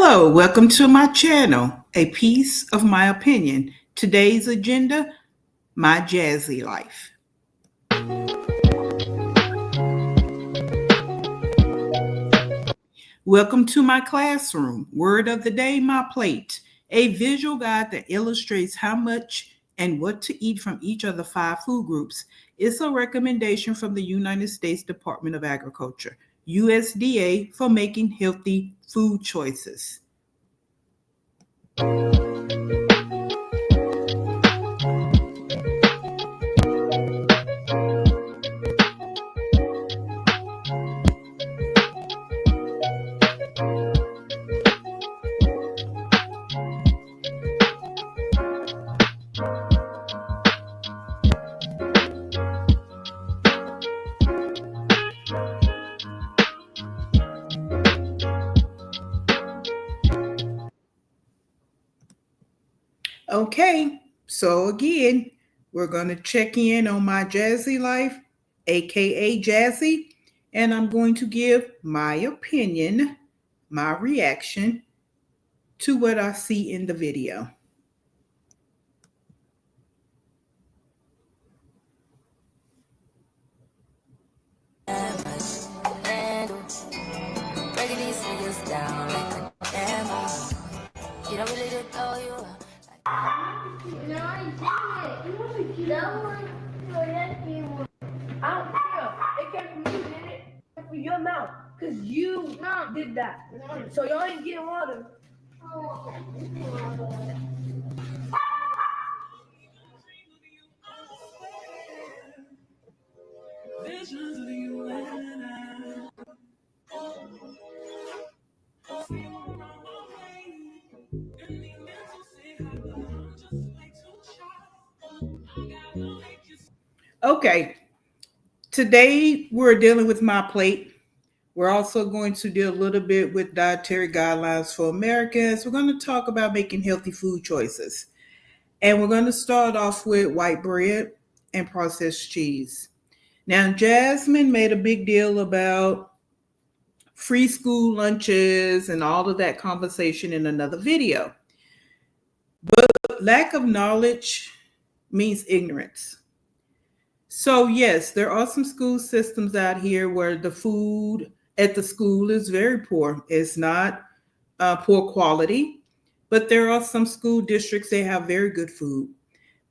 Hello, welcome to my channel, A Piece of My Opinion. Today's agenda, My Jazzy Life. Welcome to my classroom. Word of the day, my plate. A visual guide that illustrates how much and what to eat from each of the 5 food groups. It's a recommendation from the United States Department of Agriculture, USDA, for making healthy food choices. Okay, so again, we're going to check in on my Jazzy Life, aka Jazzy, and I'm going to give my opinion, my reaction to what I see in the video. I don't care. It came from you, did it? It came from your mouth. Because you did that. So y'all ain't getting water. Okay, today we're dealing with my plate. We're also going to deal a little bit with dietary guidelines for Americans. We're going to talk about making healthy food choices. And we're going to start off with white bread and processed cheese. Now, Jasmine made a big deal about free school lunches and all of that conversation in another video. But lack of knowledge means ignorance. So, yes, there are some school systems out here where the food at the school is very poor. It's not poor quality, but there are some school districts that have very good food.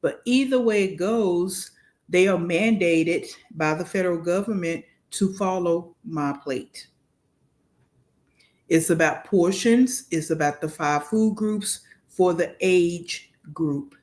But either way it goes, they are mandated by the federal government to follow my plate. It's about portions, it's about the 5 food groups for the age group.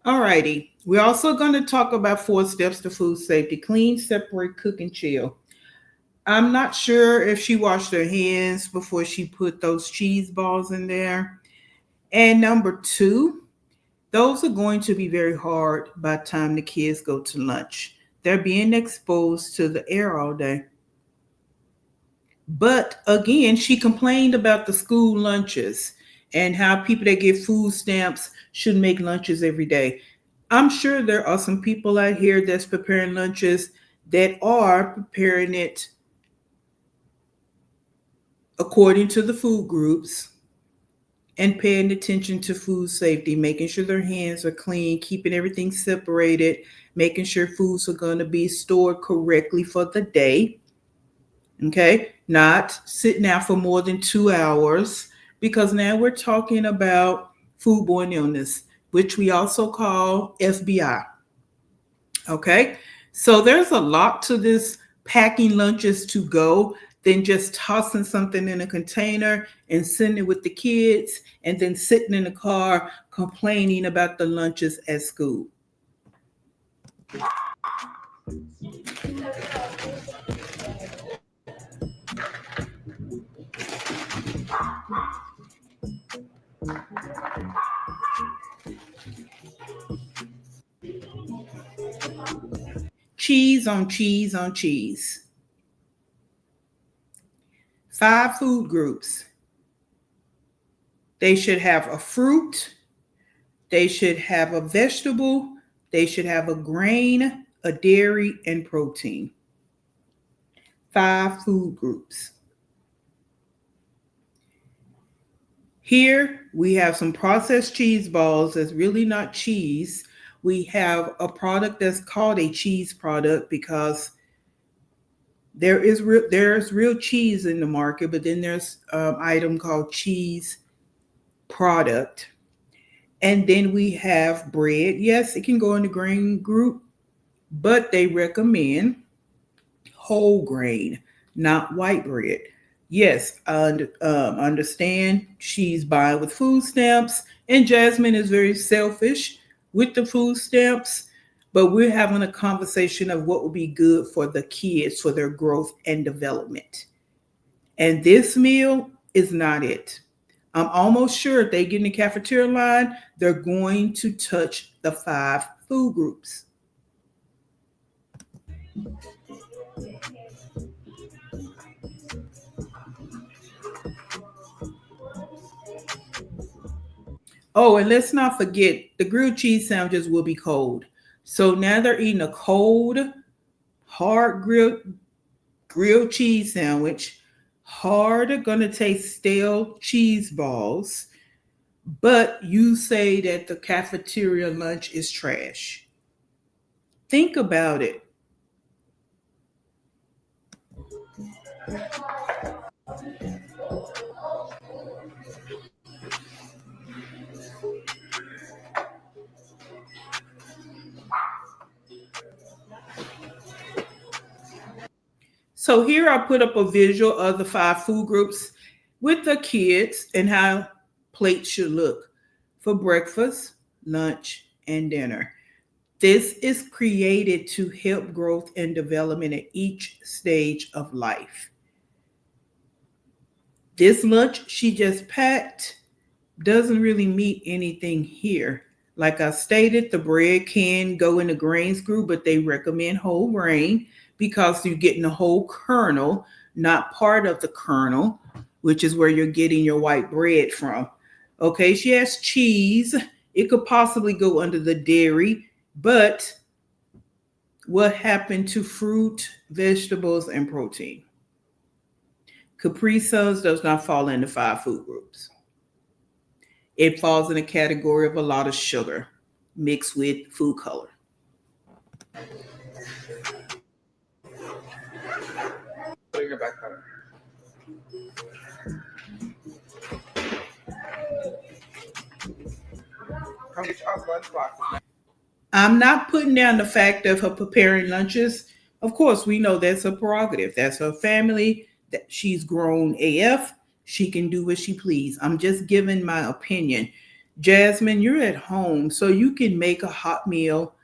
Alrighty, we're also going to talk about 4 steps to food safety: clean, separate, cook, and chill. I'm not sure if she washed her hands before she put those cheese balls in there. And number 2, those are going to be very hard by the time the kids go to lunch. They're being exposed to the air all day. But again, she complained about the school lunches and how people that get food stamps should make lunches every day. I'm sure there are some people out here that's preparing lunches that are preparing it according to the food groups and paying attention to food safety, making sure their hands are clean, keeping everything separated, making sure foods are going to be stored correctly for the day. Okay, not sitting out for more than 2 hours, because now we're talking about foodborne illness, which we also call FBI. Okay, so there's a lot to this packing lunches to go than just tossing something in a container and sitting it with the kids and then sitting in the car complaining about the lunches at school. Cheese on cheese on cheese. 5 food groups. They should have a fruit, they should have a vegetable, they should have a grain, a dairy, and protein. 5 food groups. Here we have some processed cheese balls that's really not cheese. We have a product that's called a cheese product because there's real cheese in the market, but then there's an item called cheese product. And then we have bread. Yes, it can go in the grain group, but they recommend whole grain, not white bread. Yes, I understand she's buying with food stamps, and Jasmine is very selfish with the food stamps. But we're having a conversation of what would be good for the kids for their growth and development. And this meal is not it. I'm almost sure if they get in the cafeteria line, they're going to touch the 5 food groups. Oh, and let's not forget the grilled cheese sandwiches will be cold. So now they're eating a cold, hard grilled cheese sandwich. Hard, gonna taste stale cheese balls. But you say that the cafeteria lunch is trash. Think about it. So here I put up a visual of the 5 food groups with the kids and how plates should look for breakfast, lunch, and dinner. This is created to help growth and development at each stage of life. This lunch she just packed doesn't really meet anything here. Like I stated, the bread can go in the grains group, but they recommend whole grain because you're getting the whole kernel, not part of the kernel, which is where you're getting your white bread from. Okay, she has cheese. It could possibly go under the dairy, but what happened to fruit, vegetables, and protein? Capri Suns does not fall into 5 food groups. It falls in a category of a lot of sugar mixed with food color. I'm not putting down the fact of her preparing lunches. Of course, we know that's her prerogative. That's her family. That she's grown AF. She can do what she please. I'm just giving my opinion. Jasmine, you're at home, so you can make a hot meal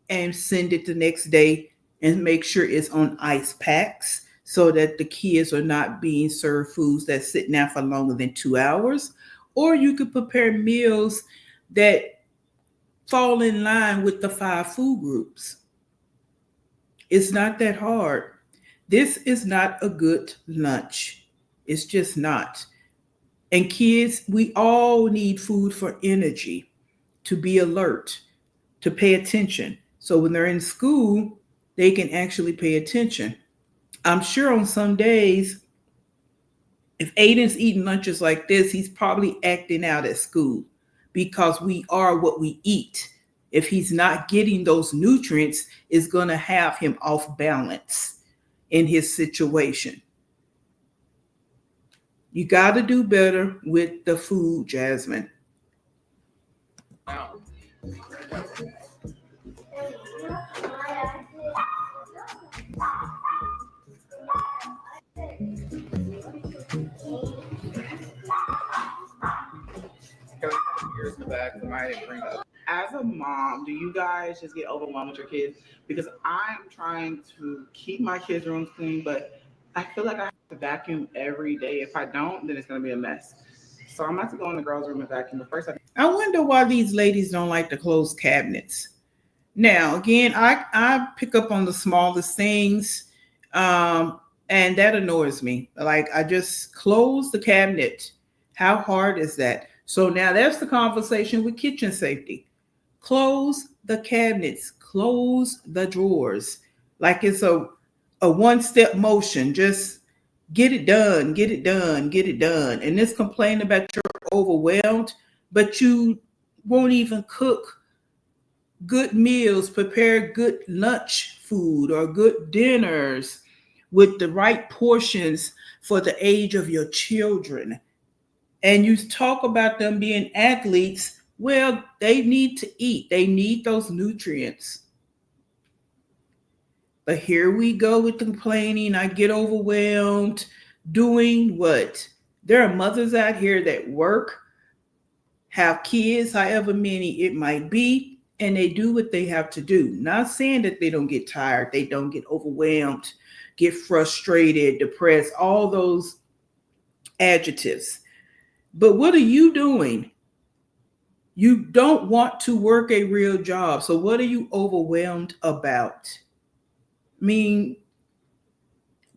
and send it the next day and make sure it's on ice packs so that the kids are not being served foods that sit now for longer than 2 hours. Or you could prepare meals that fall in line with the 5 food groups. It's not that hard. This is not a good lunch. It's just not. And kids, we all need food for energy, to be alert, to pay attention. So when they're in school, they can actually pay attention. I'm sure on some days, if Aiden's eating lunches like this, he's probably acting out at school because we are what we eat. If he's not getting those nutrients, it's going to have him off balance in his situation. You got to do better with the food, Jasmine. As a mom, do you guys just get overwhelmed with your kids? Because I'm trying to keep my kids' rooms clean, but I feel like I have to vacuum every day. If I don't, then it's going to be a mess. So I'm about to go in the girls' room and vacuum. But first, I wonder why these ladies don't like to close cabinets. Now, again, I pick up on the smallest things, um, and that annoys me. Like I just close the cabinet. How hard is that? So now that's the conversation with kitchen safety. Close the cabinets, close the drawers. Like it's a one-step motion. Just get it done, get it done, get it done. And this complaint about you're overwhelmed, but you won't even cook good meals, prepare good lunch food or good dinners with the right portions for the age of your children. And you talk about them being athletes, well, they need to eat, they need those nutrients. But here we go with the complaining. I get overwhelmed doing what? There are mothers out here that work, have kids, however many it might be, and they do what they have to do. Not saying that they don't get tired, they don't get overwhelmed, get frustrated, depressed, all those adjectives. But what are you doing? You don't want to work a real job. So what are you overwhelmed about? I mean,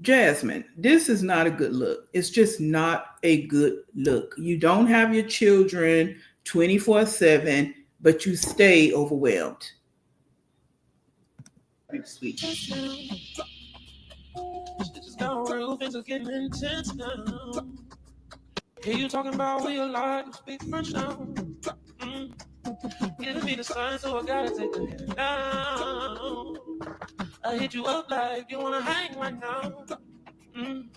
Jasmine, this is not a good look. It's just not a good look. You don't have your children 24/7, but you stay overwhelmed. Sweet. Shit just got real, things are getting intense now. Hear you talking about we alive, you speak French now. Mm. Giving me the sign, so I gotta take a hit now. I hit you up like you wanna hang right now. Mm.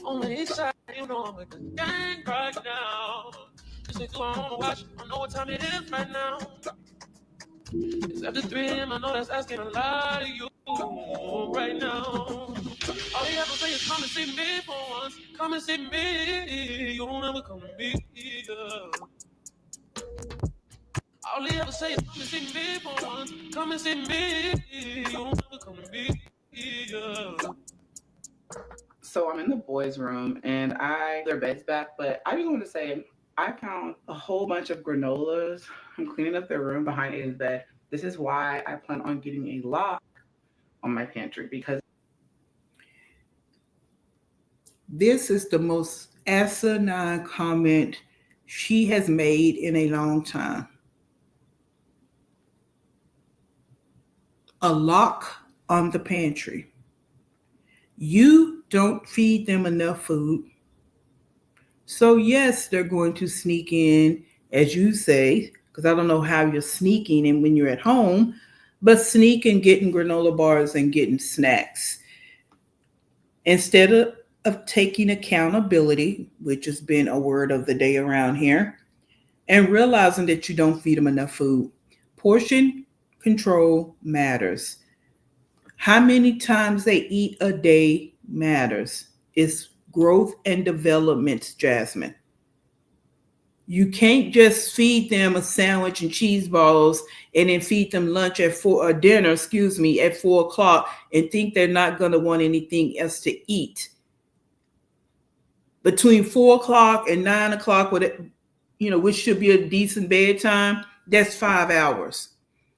On the east side, you know I'm with the gang right now. You say, do I wanna watch? I know what time it is right now. It's after 3 a.m. I know that's asking a lot of you right now. All you have to say is come and see me for once. Come and see me. You don't ever come to me. All you ever say is come and see me for once. Come and see me. You don't ever come to me. So I'm in the boys' room and their bed's back, but I just want to say I found a whole bunch of granolas. I'm cleaning up their room behind Aiden's bed. This is why I plan on getting a lock on my pantry because this is the most asinine comment she has made in a long time. A lock on the pantry. You don't feed them enough food. So, yes, they're going to sneak in, as you say, because I don't know how you're sneaking in when you're at home, but sneak and getting granola bars and getting snacks. Instead of taking accountability, which has been a word of the day around here, and realizing that you don't feed them enough food. Portion control matters. How many times they eat a day matters. It's growth and development, Jasmine. You can't just feed them a sandwich and cheese balls and then feed them lunch at four or dinner, at 4 o'clock and think they're not going to want anything else to eat. Between 4 o'clock and 9 o'clock, which should be a decent bedtime, that's 5 hours.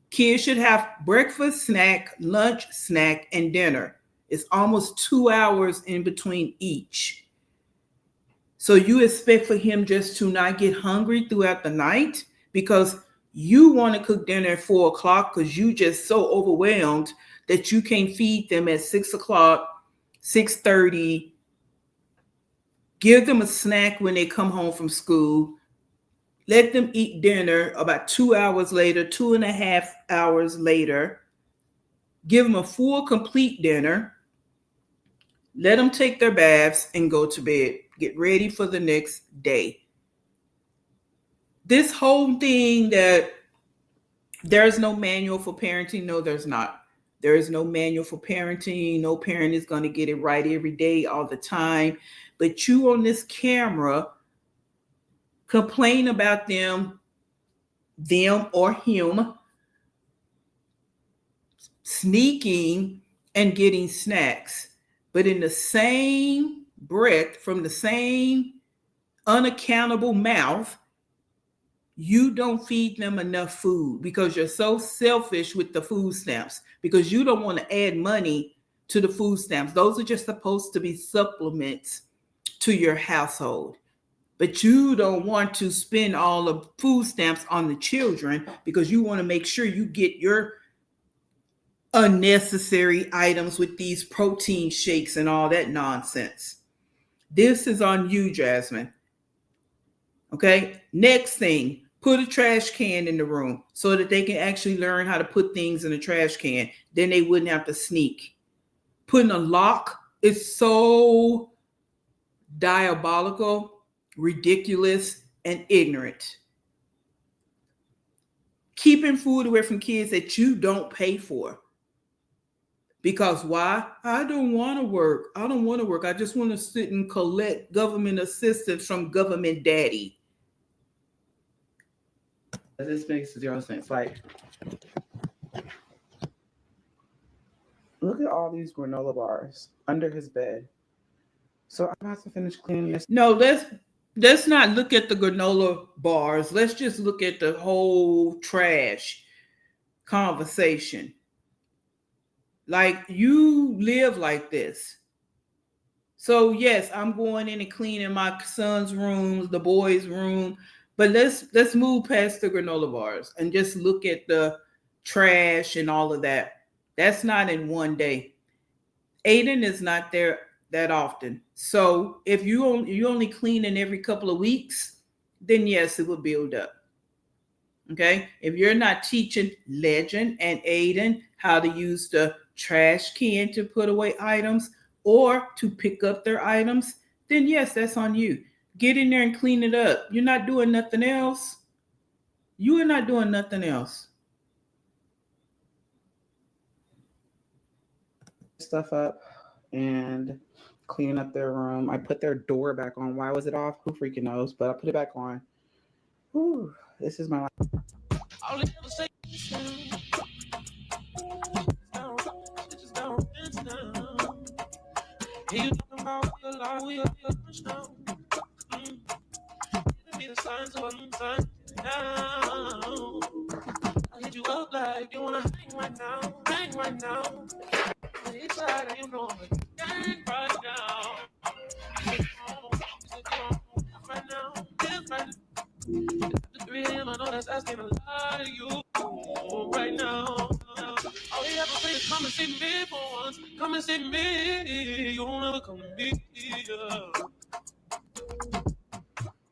Kids should have breakfast, snack, lunch, snack, and dinner. It's almost 2 hours in between each. So you expect for him just to not get hungry throughout the night because you want to cook dinner at 4 o'clock because you just so overwhelmed that you can't feed them at 6 o'clock, 6:30. Give them a snack when they come home from school. Let them eat dinner about 2 hours later, 2.5 hours later. Give them a full, complete dinner. Let them take their baths and go to bed. Get ready for the next day. This whole thing that there's no manual for parenting, no, there's not. There is no manual for parenting. No parent is going to get it right every day, all the time. But you on this camera complain about them or him sneaking and getting snacks. But in the same breath, from the same unaccountable mouth, you don't feed them enough food because you're so selfish with the food stamps, because you don't want to add money to the food stamps. Those are just supposed to be supplements to your household. But you don't want to spend all the food stamps on the children because you want to make sure you get your unnecessary items with these protein shakes and all that nonsense. This is on you, Jasmine. Okay. Next thing, put a trash can in the room so that they can actually learn how to put things in a trash can. Then they wouldn't have to sneak. Putting a lock is so diabolical, ridiculous, and ignorant. Keeping food away from kids that you don't pay for. Because why? I don't want to work. I don't want to work. I just want to sit and collect government assistance from government daddy. This makes zero sense. Like, look at all these granola bars under his bed. So I'm about to finish cleaning this. No, let's not look at the granola bars. Let's just look at the whole trash conversation. Like, you live like this. So yes, I'm going in and cleaning my son's rooms, the boys' room, but let's move past the granola bars and just look at the trash and all of that. That's not in one day. Aiden is not there that often. So if you only cleaning every couple of weeks, then yes, it will build up. Okay. If you're not teaching Legend and Aiden how to use the trash can to put away items or to pick up their items, then yes, that's on you. Get in there and clean it up. You're not doing nothing else. You are not doing nothing else. Stuff up and cleaning up their room. I put their door back on. Why was it off? Who freaking knows? But I put it back on. Whew, this is my life. I hit you up like you wanna hang right now. Inside, you know I'm hang right now. Right now, right now. The 3 a.m. I know that's asking a lot of you right now. All you have to say is come and see me for once. Come and see me. You won't ever come to me.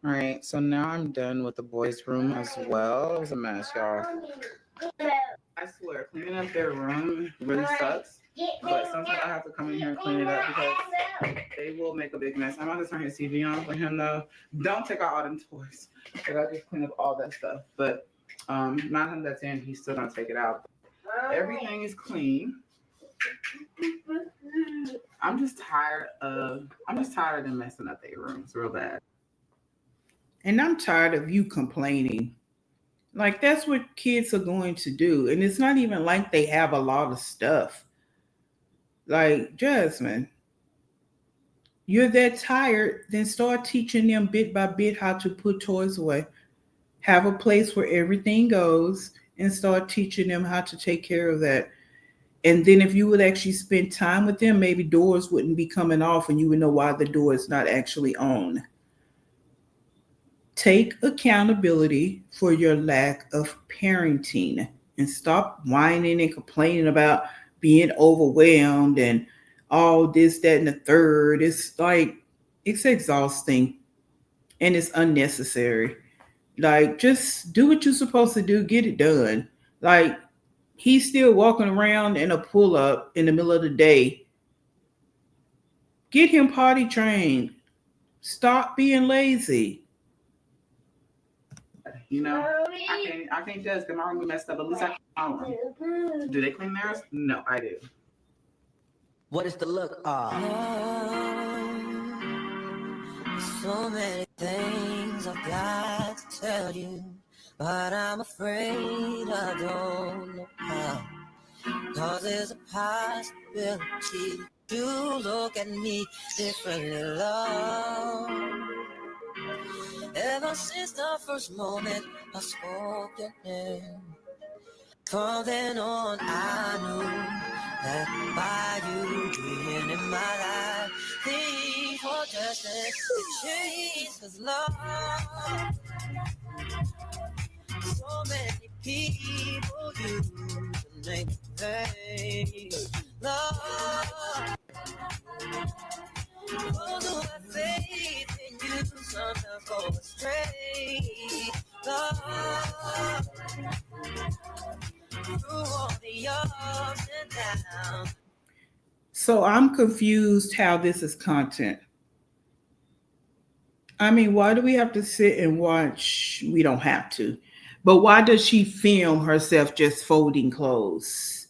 All right, so now I'm done with the boys' room as well. It was a mess, y'all. I swear, cleaning up their room really sucks. But sometimes I have to come in here and clean it up because they will make a big mess. I'm about to turn his TV on for him though. Don't take out all them toys. I gotta just clean up all that stuff. But 9 times out of 10, he's still gonna take it out. Everything is clean. I'm just tired of them messing up their rooms real bad. And I'm tired of you complaining. Like, that's what kids are going to do. And it's not even like they have a lot of stuff. Like, Jasmine, you're that tired, then start teaching them bit by bit how to put toys away. Have a place where everything goes and start teaching them how to take care of that. And then if you would actually spend time with them, maybe doors wouldn't be coming off and you would know why the door is not actually on. Take accountability for your lack of parenting and stop whining and complaining about being overwhelmed and all this, that, and the third. It's like, it's exhausting and it's unnecessary. Like, just do what you're supposed to do, get it done. Like, he's still walking around in a pull up in the middle of the day. Get him potty trained. Stop being lazy. You know, I can't just get my room messed up. At least I clean my room. Do they clean theirs? No, I do. What is the look? So many things I've got to tell you, but I'm afraid I don't know how. Cause there's a possibility you look at me differently, love. Ever since the first moment I spoke your name, from then on I knew that by you being in my life, things were destined to change. 'Cause love, so many people use the name of pain. Love, those who have faith in you sometimes go astray. Love, through all the ups and downs. So I'm confused how this is content. I mean, why do we have to sit and watch? We don't have to. But why does she film herself just folding clothes?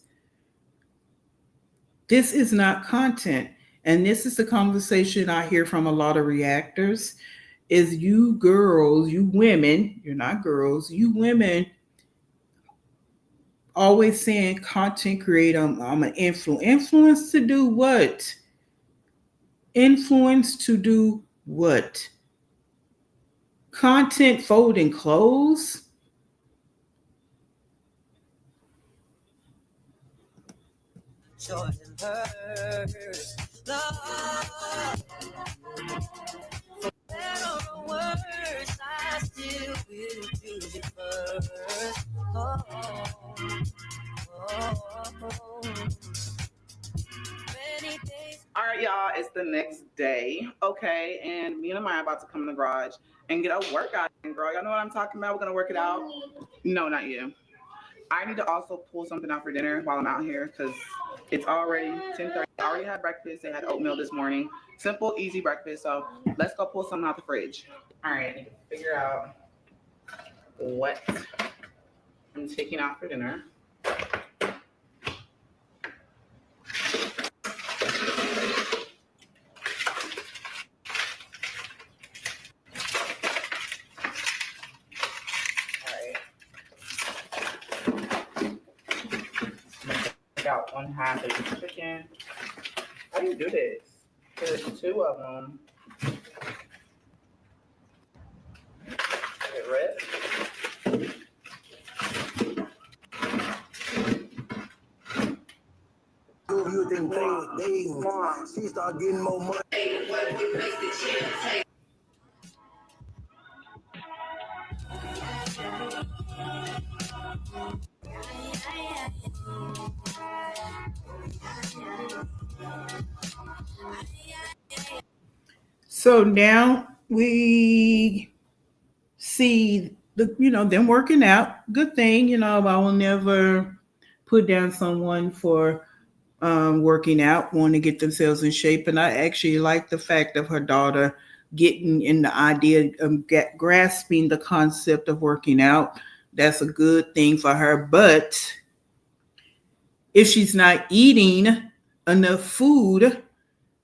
This is not content. And this is the conversation I hear from a lot of reactors is you girls, you women, you're not girls, you women always saying content creator, I'm an influence. Influence to do what? Influence to do what? Content folding clothes? Joy and hurt. Love, better or worse, I still will choose you first. Oh, oh, oh. Many days. All right, y'all, it's the next day, okay? And me and Maya about to come in the garage and get a workout in, girl. Y'all know what I'm talking about? We're gonna work it out. No, not you. I need to also pull something out for dinner while I'm out here because it's already 10:30. I already had breakfast. They had oatmeal this morning. Simple, easy breakfast. So let's go pull something out the fridge. All right, I need to figure out what I'm taking out for dinner. All right. Take out one half of the chicken. How do you do this? There's two of them. Get rid. You think they she start getting more money. So now we see them working out. Good thing, I will never put down someone for working out, want to get themselves in shape. And I actually like the fact of her daughter getting in the idea of grasping the concept of working out. That's a good thing for her. But if she's not eating enough food,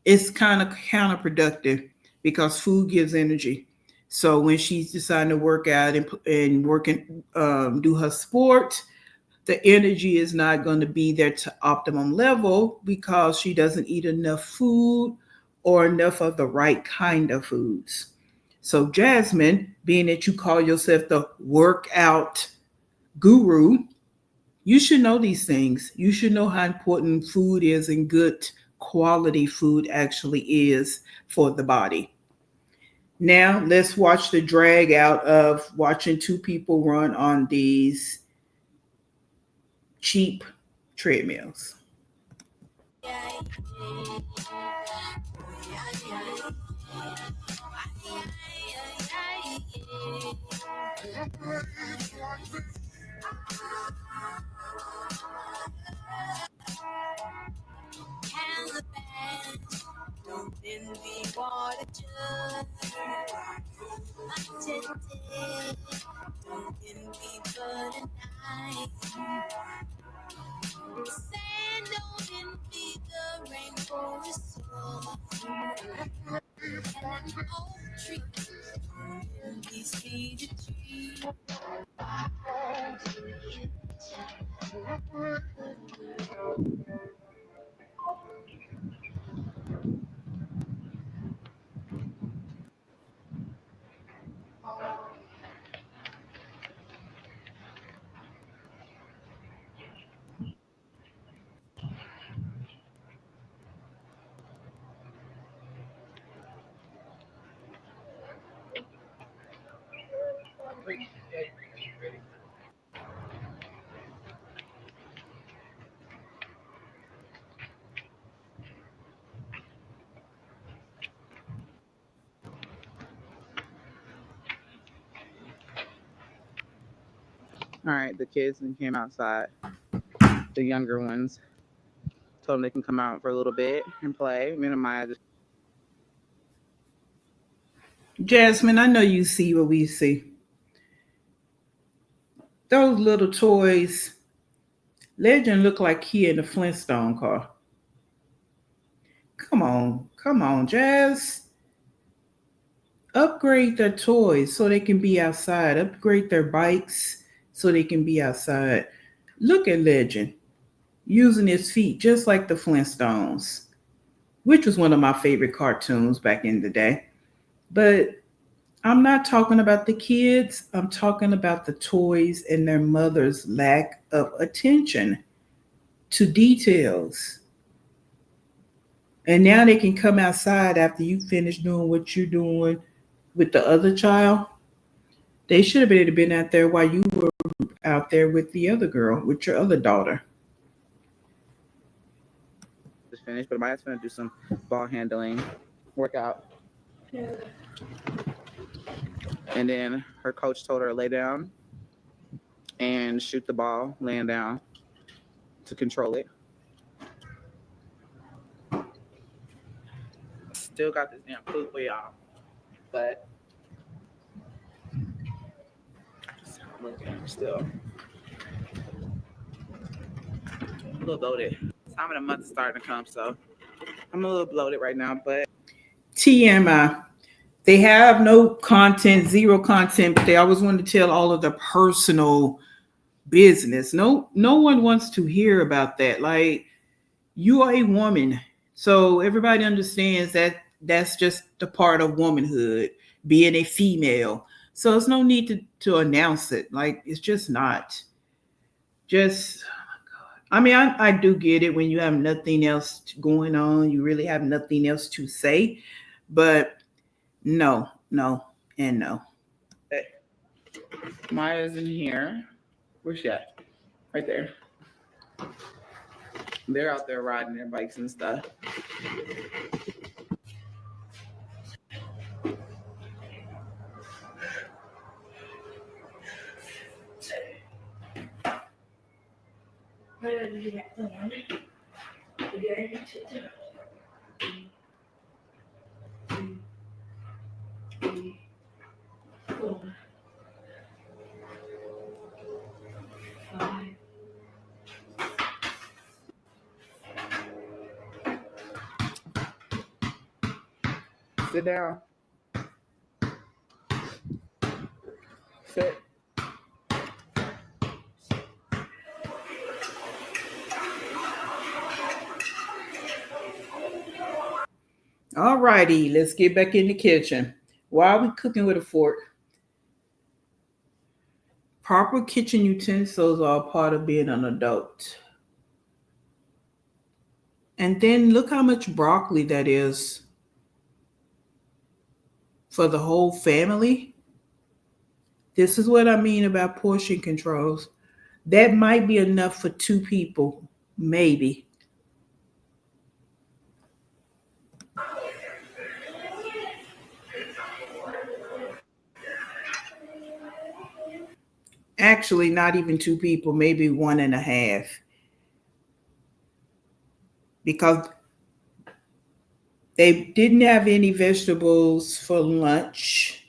it's kind of counterproductive because food gives energy. So when she's deciding to work out and working, do her sport, the energy is not going to be there to optimum level because she doesn't eat enough food or enough of the right kind of foods. So Jasmine, being that you call yourself the workout guru, you should know these things. You should know how important food is and good quality food actually is for the body. Now, let's watch the drag out of watching two people run on these cheap treadmills. Don't envy what I just I'm tempted. Don't envy but I sand don't envy the rainbow is so and an oak tree. Don't envy see the tree. All right, the kids came outside. The younger ones told them they can come out for a little bit and play. Me and Maya just Jasmine, I know you see what we see. Those little toys, Legend look like he in a Flintstone car. Come on, Jazz. Upgrade their toys so they can be outside. Upgrade their bikes so they can be outside. Look at Legend using his feet just like the Flintstones, which was one of my favorite cartoons back in the day. But I'm not talking about the kids, I'm talking about the toys and their mother's lack of attention to details. And now they can come outside after you finish doing what you're doing with the other child. They should have been out there while you were out there with the other girl, with your other daughter. finished, but Maya's gonna do some ball handling workout. And then her coach told her to lay down and shoot the ball laying down to control it. Still got this damn food for y'all, but just looking still a little bloated. Time of the month is starting to come, so I'm a little bloated right now, but TMI. They have no content, zero content, but they always want to tell all of their personal business. No one wants to hear about that. Like, you are a woman. So everybody understands that that's just the part of womanhood, being a female. So there's no need to announce it. Like, it's just not. Just, I mean, I do get it when you have nothing else going on, you really have nothing else to say, but no, no, and no. hey, Maya's in here. Where's she at? Right there. They're out there riding their bikes and stuff. Sit down. Sit. All righty, let's get back in the kitchen. Why are we cooking with a fork? Proper kitchen utensils are a part of being an adult. And then look how much broccoli that is for the whole family. This is what I mean about portion controls. That might be enough for two people, maybe. Actually, not even two people, maybe one and a half. Because they didn't have any vegetables for lunch.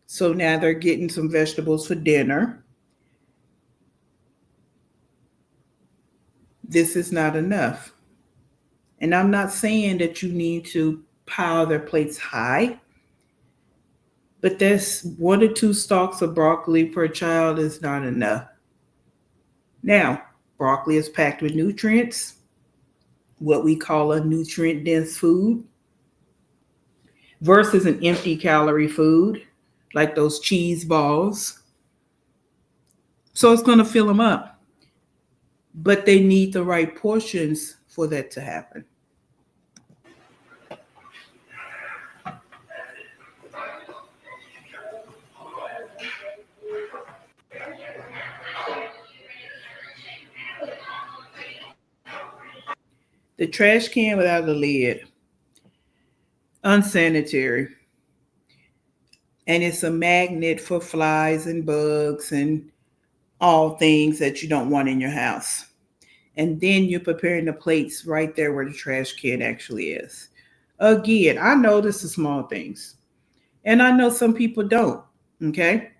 So now they're getting some vegetables for dinner. This is not enough. And I'm not saying that you need to pile their plates high, but that's 1 or 2 stalks of broccoli per child is not enough. Now, broccoli is packed with nutrients, what we call a nutrient dense food, versus an empty calorie food like those cheese balls. So it's going to fill them up, but they need the right portions for that to happen. The trash can without a lid, unsanitary. And it's a magnet for flies and bugs and all things that you don't want in your house. And then you're preparing the plates right there where the trash can actually is. Again, I notice the small things. And I know some people don't. Okay.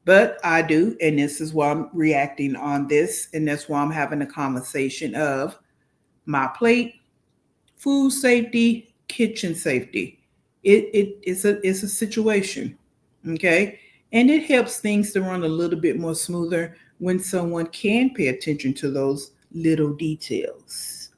But I do. And this is why I'm reacting on this. And that's why I'm having a conversation of my plate, food safety, kitchen safety. It's a situation. Okay. And it helps things to run a little bit more smoother when someone can pay attention to those little details.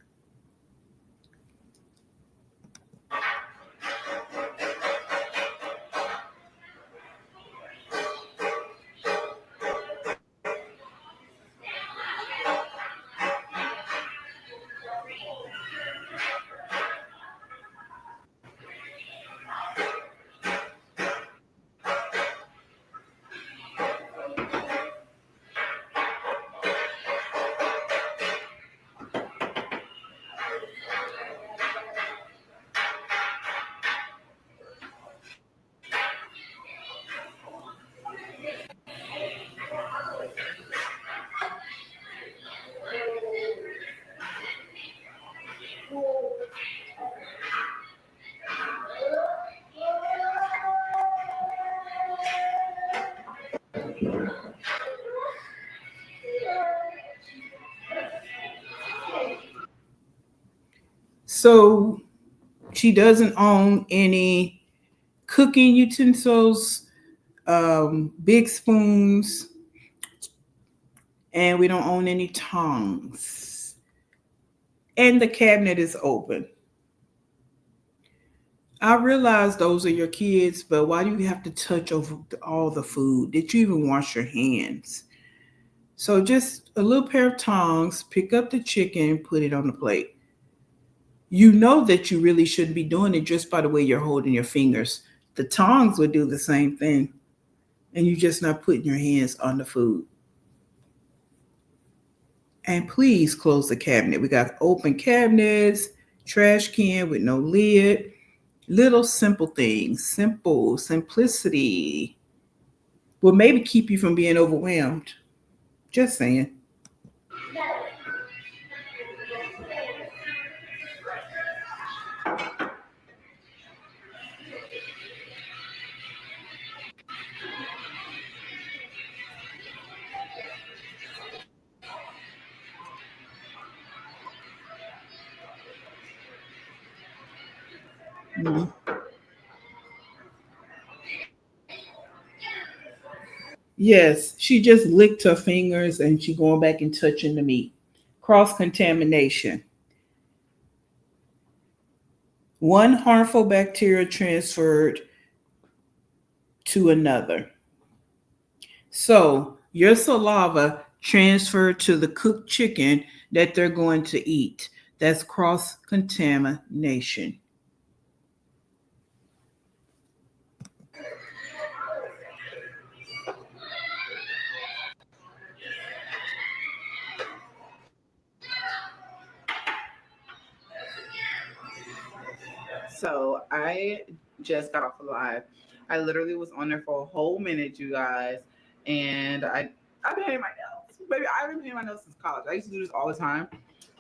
So she doesn't own any cooking utensils, big spoons, and we don't own any tongs. And the cabinet is open. I realize those are your kids, but why do you have to touch over all the food? Did you even wash your hands? So just a little pair of tongs, pick up the chicken, put it on the plate. You know that you really shouldn't be doing it just by the way you're holding your fingers. The tongs would do the same thing, and you're just not putting your hands on the food. And please close the cabinet. We got open cabinets, trash can with no lid, little simple things, simple, simplicity will maybe keep you from being overwhelmed. Just saying. Mhm. Yes, she just licked her fingers and she going back and touching the meat. Cross contamination. One harmful bacteria transferred to another. So your saliva transferred to the cooked chicken that they're going to eat. That's cross contamination. So I just got off of live. I literally was on there for a whole minute, you guys, and I've been hitting my nails. Baby, I've been hitting my nails since college. I used to do this all the time,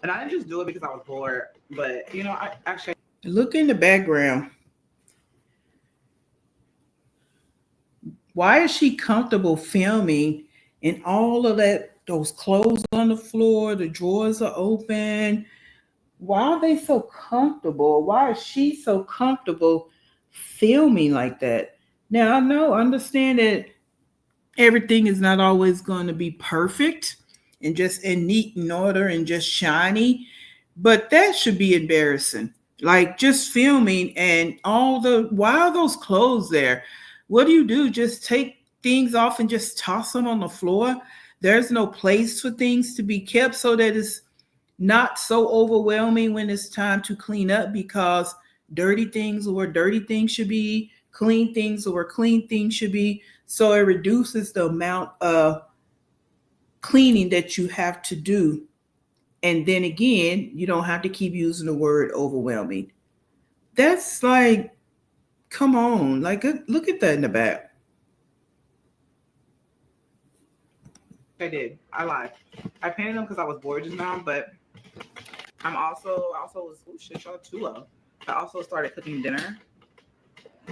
and I didn't just do it because I was bored. But I actually Look in the background. Why is she comfortable filming and all of that? Those clothes on the floor, the drawers are open. Why are they so comfortable? Why is she so comfortable filming like that? Now I know, understand that everything is not always going to be perfect and just in neat and order and just shiny, but that should be embarrassing. Like just filming and all the why are those clothes there? What do you do? Just take things off and just toss them on the floor? There's no place for things to be kept so that it's not so overwhelming when it's time to clean up because dirty things are where dirty things should be, clean things are where clean things should be. So it reduces the amount of cleaning that you have to do. And then again, you don't have to keep using the word overwhelming. That's like, come on, like look at that in the back. I did. I lied. I painted them because I was bored just now, but I also was, oh shit, y'all too low. I also started cooking dinner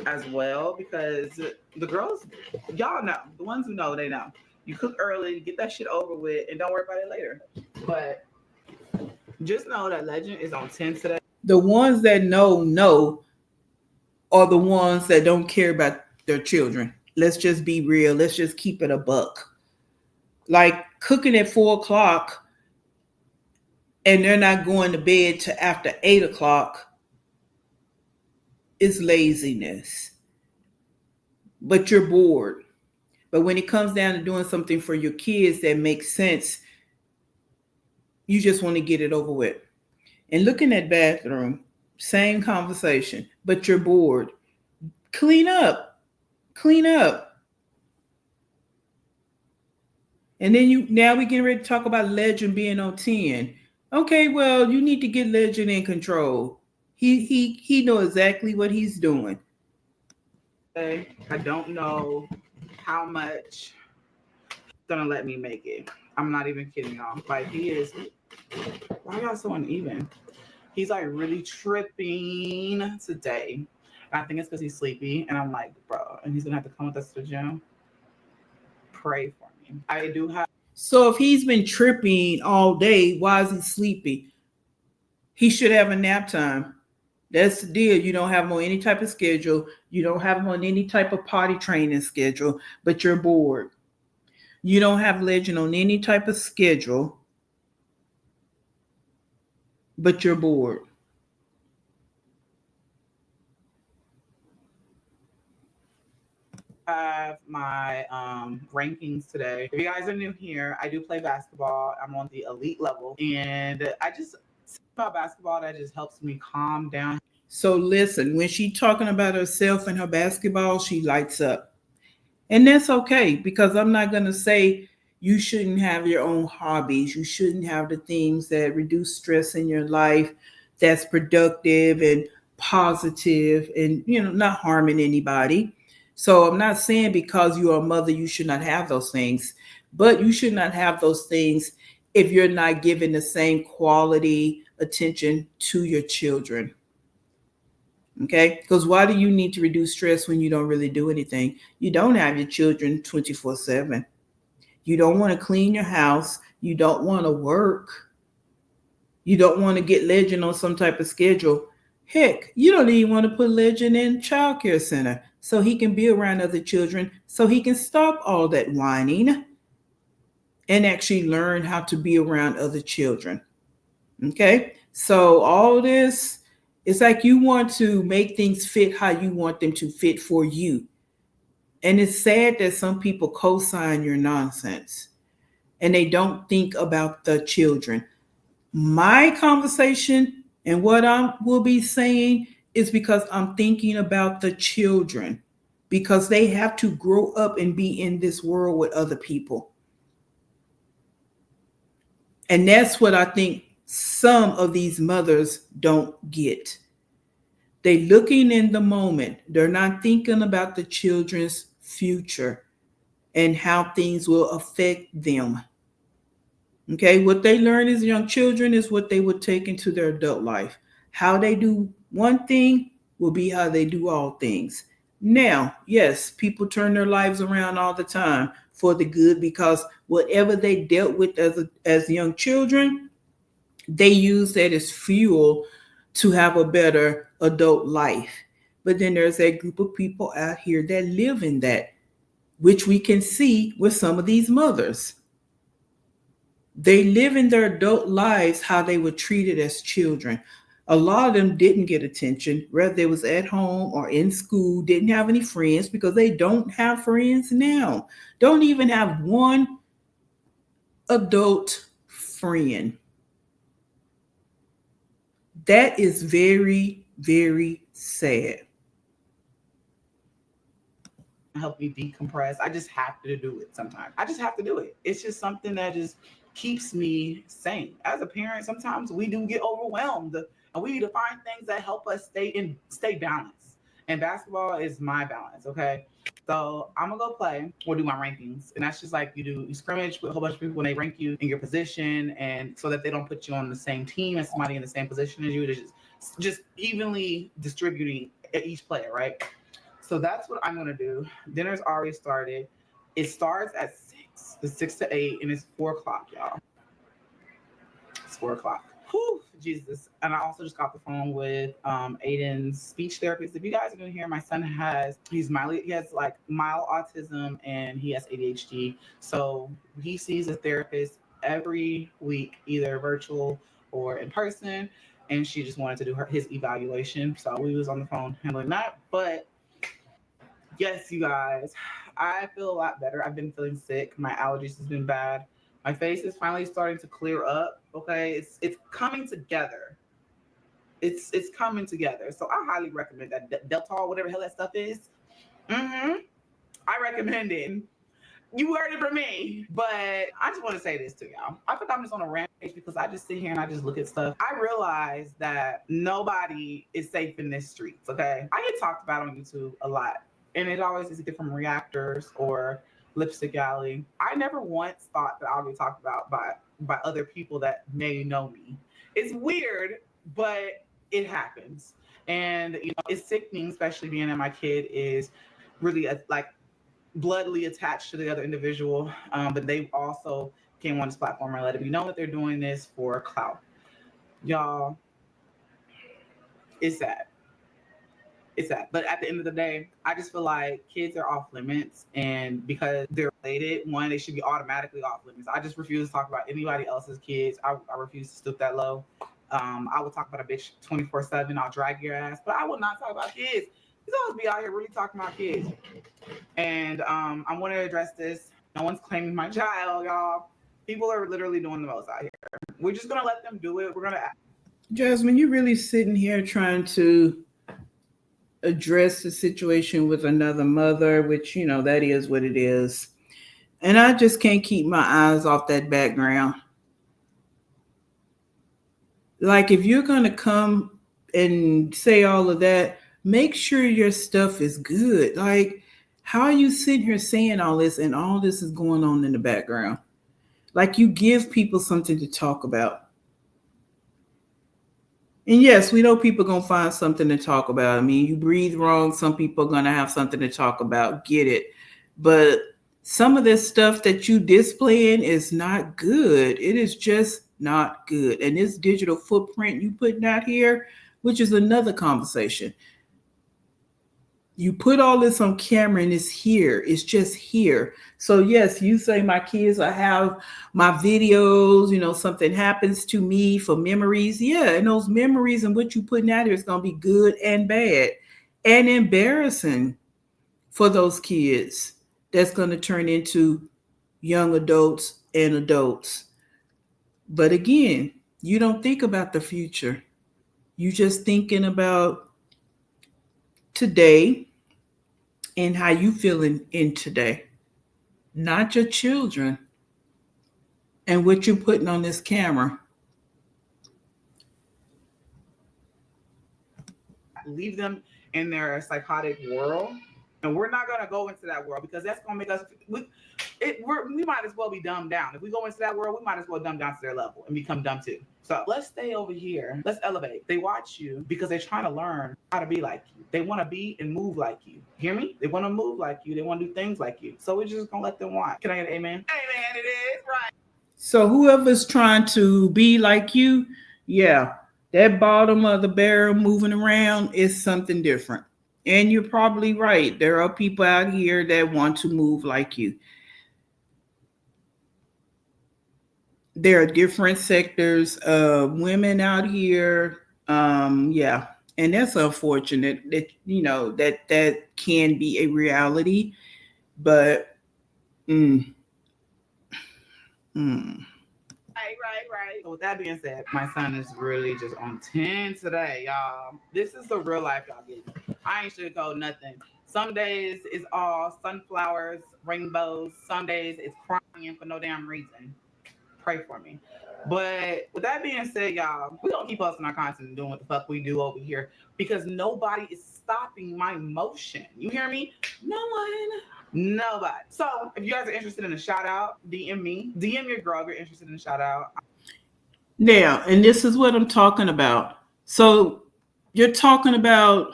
as well because the girls, y'all know, the ones who know, they know. You cook early, get that shit over with, and don't worry about it later. But just know that Legend is on 10 today. The ones that know are the ones that don't care about their children. Let's just be real. Let's just keep it a buck. Like cooking at 4 o'clock and they're not going to bed till after 8 o'clock is laziness. But you're bored. But when it comes down to doing something for your kids that makes sense, you just want to get it over with. And looking at bathroom, same conversation, but you're bored. Clean up. Clean up. And then now we getting ready to talk about Legend being on 10. Okay, well, you need to get Legend in control. He know exactly what he's doing. I don't know how much gonna let me make it. I'm not even kidding y'all. Like he is. Why y'all so uneven? He's like really tripping today. And I think it's because he's sleepy. And I'm like, bro, and he's gonna have to come with us to the gym. Pray for me. I do have. So if he's been tripping all day, why is he sleepy? He should have a nap time. That's the deal. You don't have him on any type of schedule. You don't have him on any type of potty training schedule, but you're bored. You don't have Legend on any type of schedule, but you're bored. Have my rankings today. If you guys are new here, I do play basketball. I'm on the elite level, and I just about basketball that just helps me calm down. So listen, when she talking about herself and her basketball, she lights up. And that's okay because I'm not going to say you shouldn't have your own hobbies. You shouldn't have the things that reduce stress in your life that's productive and positive and, not harming anybody. So I'm not saying because you're a mother, you should not have those things, but you should not have those things if you're not giving the same quality attention to your children. Okay? Because why do you need to reduce stress when you don't really do anything? You don't have your children 24/7. You don't want to clean your house. You don't want to work. You don't want to get Legend on some type of schedule. Heck, you don't even want to put Legend in child care center so he can be around other children so he can stop all that whining and actually learn how to be around other children. Okay? So all this, it's like you want to make things fit how you want them to fit for you. And it's sad that some people co-sign your nonsense and they don't think about the children. My conversation and what I will be saying is because I'm thinking about the children because they have to grow up and be in this world with other people. And that's what I think some of these mothers don't get. They looking in the moment. They're not thinking about the children's future and how things will affect them. Okay, what they learn as young children is what they would take into their adult life. How they do one thing will be how they do all things. Now, yes, people turn their lives around all the time for the good because whatever they dealt with as young children, they use that as fuel to have a better adult life. But then there's that group of people out here that live in that, which we can see with some of these mothers. They live in their adult lives how they were treated as children. A lot of them didn't get attention, whether they was at home or in school, didn't have any friends because they don't have friends now. Don't even have one adult friend. That is very, very sad. Help me decompress. I just have to do it sometimes. I just have to do it. It's just something that just keeps me sane. As a parent, sometimes we do get overwhelmed and we need to find things that help us stay balanced. And basketball is my balance, okay? So I'm gonna go play or do my rankings, and that's just like you scrimmage with a whole bunch of people when they rank you in your position, and so that they don't put you on the same team as somebody in the same position as you. They're just evenly distributing each player, right? So that's what I'm gonna do. Dinner's already started. It starts at 6. It's 6 to 8, and it's 4 o'clock, y'all. It's 4 o'clock. Whew, Jesus. And I also just got the phone with Aiden's speech therapist. If you guys are gonna hear, my son he has like mild autism and he has ADHD. So he sees a therapist every week, either virtual or in person. And she just wanted to do his evaluation. So we was on the phone handling that. But yes, you guys, I feel a lot better. I've been feeling sick. My allergies has been bad. My face is finally starting to clear up. Okay, it's coming together. It's coming together. So I highly recommend that Delta, whatever the hell that stuff is. Mm-hmm. I recommend it. You heard it from me. But I just want to say this to y'all. I think I'm just on a rampage because I just sit here and I just look at stuff. I realize that nobody is safe in this streets, okay? I get talked about on YouTube a lot. And it always is either from reactors or lipstick alley. I never once thought that I'll be talked about by other people that may know me. It's weird, but it happens. And it's sickening, especially being that my kid is really like bloodily attached to the other individual, but they also came on this platform and let it be known that they're doing this for clout. Y'all, it's sad. It's sad. But at the end of the day, I just feel like kids are off limits, and because they're related, one, they should be automatically off limits. I just refuse to talk about anybody else's kids. I refuse to stoop that low. I will talk about a bitch 24/7. I'll drag your ass, but I will not talk about kids. These always be out here really talking about kids. And I want to address this. No one's claiming my child, y'all. People are literally doing the most out here. We're just gonna let them do it. We're gonna. Jasmine, you're really sitting here trying to address the situation with another mother, which, that is what it is. And I just can't keep my eyes off that background. Like, if you're going to come and say all of that, make sure your stuff is good. Like, how are you sitting here saying all this and all this is going on in the background? Like, you give people something to talk about. And yes, we know people are going to find something to talk about. I mean, you breathe wrong, some people are going to have something to talk about. Get it. But some of this stuff that you displaying is not good. It is just not good. And this digital footprint you putting out here, which is another conversation. You put all this on camera and it's here. It's just here. So yes, you say my kids will have my videos, something happens to me for memories. Yeah, and those memories and what you putting out here is going to be good and bad and embarrassing for those kids. That's going to turn into young adults and adults. But again, you don't think about the future. You just thinking about today and how you feeling in today, not your children and what you're putting on this camera. Leave them in their psychotic world, and we're not gonna go into that world because that's gonna make us. We might as well be dumbed down. If we go into that world, we might as well dumb down to their level and become dumb too. So let's stay over here. Let's elevate. They watch you because they're trying to learn how to be like you. They want to be and move like you. Hear me? They want to move like you. They want to do things like you. So we're just gonna let them watch. Can I get an amen? Amen. It is right. So whoever's trying to be like you, yeah, that bottom of the barrel moving around is something different. And you're probably right. There are people out here that want to move like you. There are different sectors of women out here. Yeah. And that's unfortunate that, that can be a reality. But, mm, mm. Right. So with that being said, my son is really just on 10 today, y'all. This is the real life y'all get. I ain't sugarcoat nothing. Some days it's all sunflowers, rainbows. Some days it's crying for no damn reason. pray for me. But with that being said, y'all, we gonna keep posting our content and doing what the fuck we do over here because nobody is stopping my motion. You hear me? No one. Nobody. So if you guys are interested in a shout out, DM me. DM your girl if you're interested in a shout out. Now, and this is what I'm talking about. So you're talking about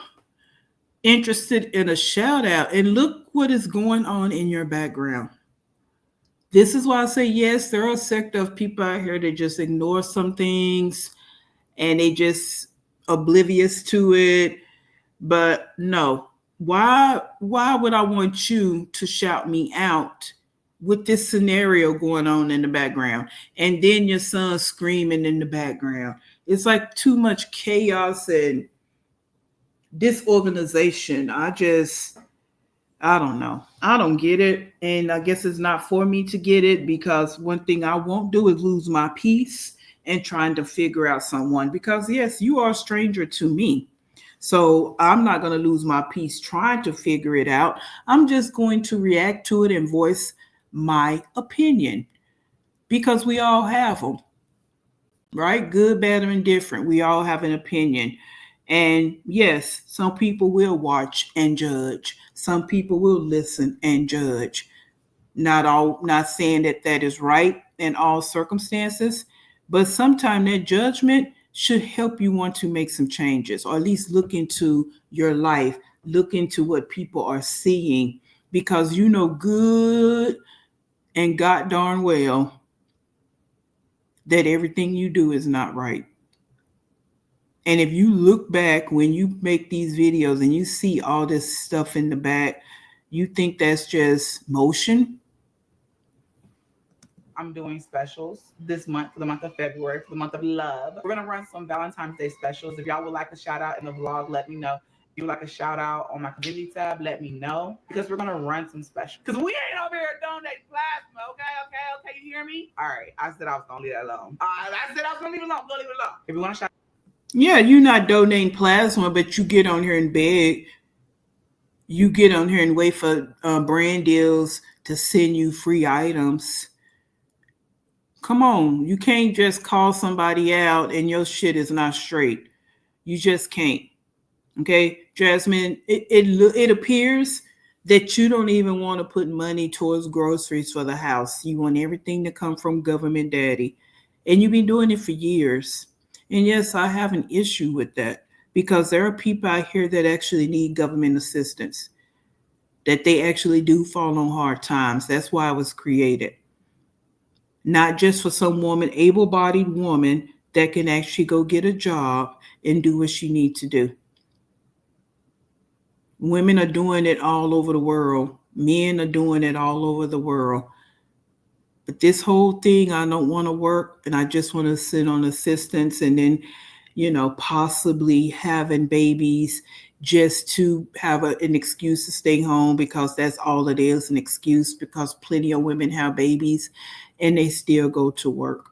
interested in a shout out, and look what is going on in your background. This is why I say yes, there are a sect of people out here that just ignore some things and they just oblivious to it. But no, why would I want you to shout me out with this scenario going on in the background and then your son screaming in the background? It's like too much chaos and disorganization. I don't know. I don't get it. And I guess it's not for me to get it because one thing I won't do is lose my peace and trying to figure out someone because, yes, you are a stranger to me. So I'm not going to lose my peace trying to figure it out. I'm just going to react to it and voice my opinion because we all have them, right? Good, bad, or indifferent. We all have an opinion. And yes, some people will watch and judge. Some people will listen and judge. Not saying that that is right in all circumstances, but sometimes that judgment should help you want to make some changes or at least look into your life, look into what people are seeing because you know good and god darn well that everything you do is not right. And if you look back when you make these videos and you see all this stuff in the back, you think that's just motion. I'm doing specials this month for the month of February, for the month of love. We're gonna run some Valentine's Day specials. If y'all would like a shout out in the vlog, let me know. If you would like a shout out on my community tab, let me know. Because we're gonna run some specials. Because we ain't over here donating plasma, okay, you hear me? All right, I said I was gonna leave that alone. I said I was gonna leave it alone, go leave it alone. If you wanna shout Yeah, you're not donating plasma, but you get on here and beg. You get on here and wait for brand deals to send you free items. Come on, you can't just call somebody out and your shit is not straight. You just can't. Okay, Jasmine, it appears that you don't even want to put money towards groceries for the house. You want everything to come from government daddy. And you've been doing it for years. And yes, I have an issue with that because there are people out here that actually need government assistance, that they actually do fall on hard times. That's why it was created. Not just for some woman, able-bodied woman that can actually go get a job and do what she needs to do. Women are doing it all over the world. Men are doing it all over the world. But this whole thing, I don't want to work and I just want to sit on assistance and then, possibly having babies just to have an excuse to stay home because that's all it is, an excuse because plenty of women have babies and they still go to work,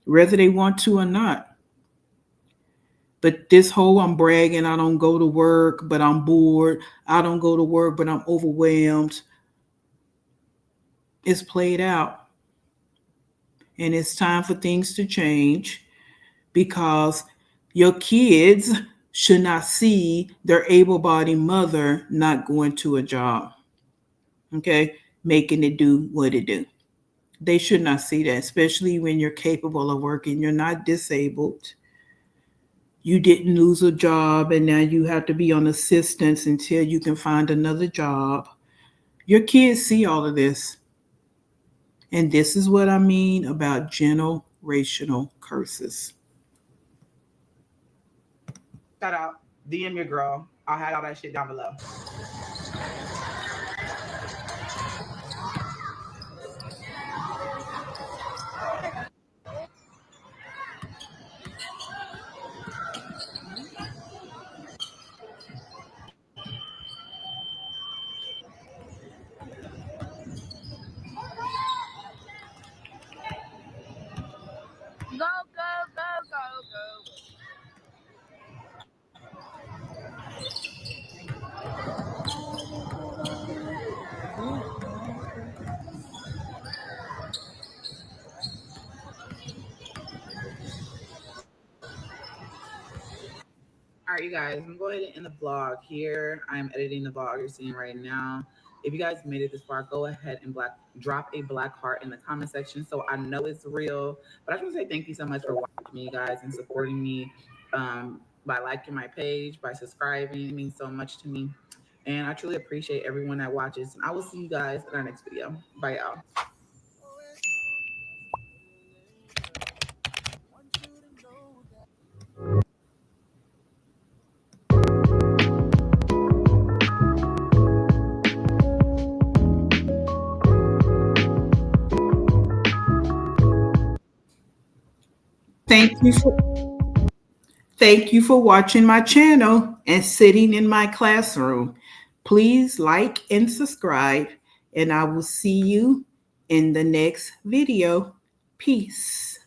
whether they want to or not. But this whole I'm bragging, I don't go to work, but I'm bored. I don't go to work, but I'm overwhelmed. It's played out. And it's time for things to change because your kids should not see their able-bodied mother not going to a job. Okay? Making it do what it do. They should not see that, especially when you're capable of working. You're not disabled. You didn't lose a job and now you have to be on assistance until you can find another job. Your kids see all of this. And this is what I mean about generational curses. shout out, DM your girl. I'll have all that shit down below. Go, go, go, go, go. All right, you guys, I'm going to go ahead and end the vlog here. I'm editing the vlog you're seeing right now. If you guys made it this far, go ahead and drop a black heart in the comment section so I know it's real. But I just want to say thank you so much for watching me, guys, and supporting me by liking my page, by subscribing. It means so much to me. And I truly appreciate everyone that watches. And I will see you guys in our next video. Bye, y'all. Thank you for watching my channel and sitting in my classroom. Please like and subscribe, and I will see you in the next video. Peace.